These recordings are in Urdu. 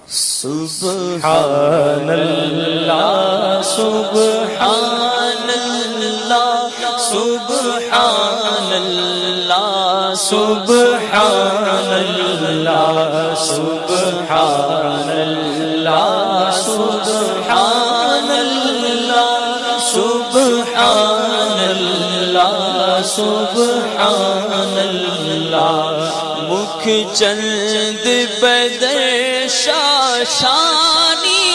سبحان اللہ سبحان اللہ سبحان اللہ سبحان اللہ سبحان اللہ سبحان اللہ سبحان اللہ سبحان اللہ مکھ چند بدر شاشانی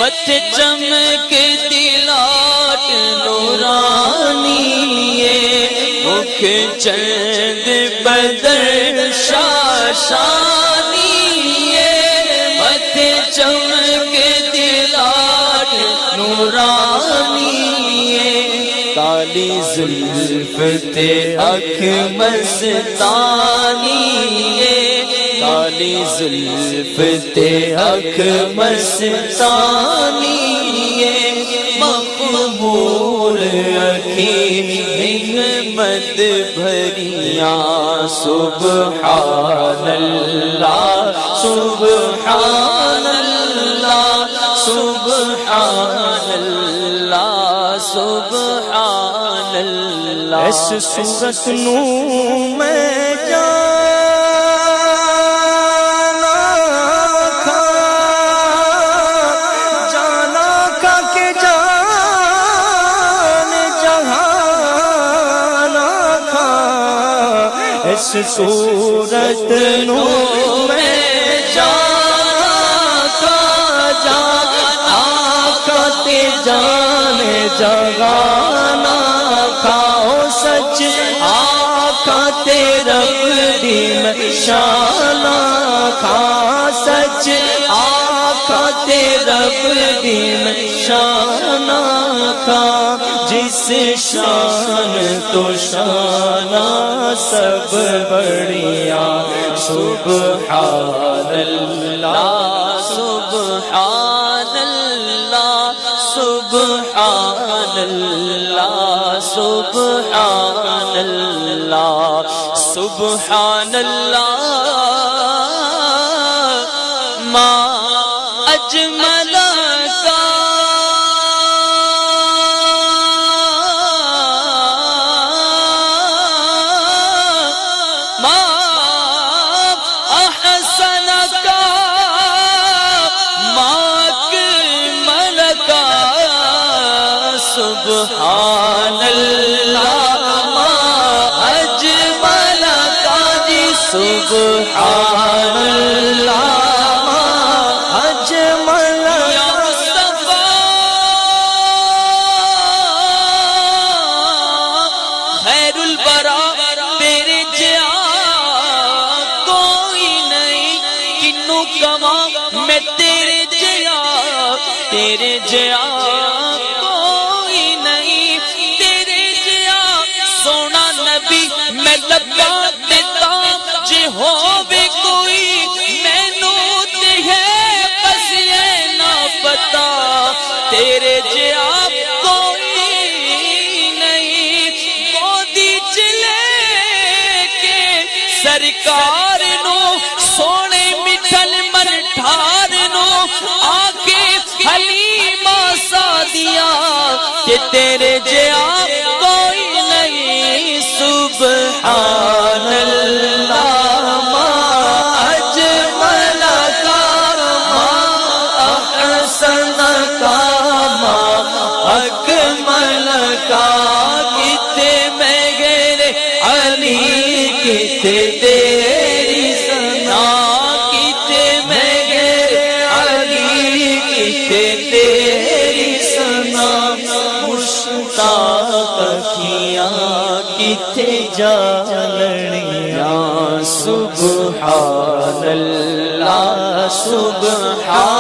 مت چمک دلات نورانی مکھ چند بدر شاشانی مت چمک دلات نورانی کالی زلف تے اکھ مستانی کالی زلف تے اکھ مستانی مقبول اکھی حکمت بھریاں سبحان اللہ سبحان اللہ سبحان اللہ سبحان اللہ اس صورت نو میں اس صورت نو میں آقا تے جان جگانا کھاؤ سچ آقا تے رب دی شانا کھا سچ آقا تے رب دی شانا کھا جس شان تو شانہ سب بڑھیا سبحان اللہ سبحان اللہ سبحان اللہ سبحان اللہ سبحان اللہ ما اجمل سبحان اللہ ما اجمل قادی سبحان اللہ ما اجمل یا مصطفیٰ خیر البرا تیرے جیا کوئی نہیں کنوں کما میں تیرے جیا میں لگا دیتا جے ہو بھی کوئی مینو تے ہے بس یہ نہ پتا تیرے جے آپ کوئی نہیں گودی چلے کے سرکار نو سونے مٹھل مرٹھار نو آکے حلیمہ سادیا کہ تیرے جے آپ کوئی نہیں سبحان اللہ ما اجمل کا ما احسن کا ما اکمل کا کتے میں گرے علی کتے تیری ثنا کتے میں گرے علی کتے تیری ثنا مشتاق کیاں کتے جاننیاں سبحان اللہ سبحان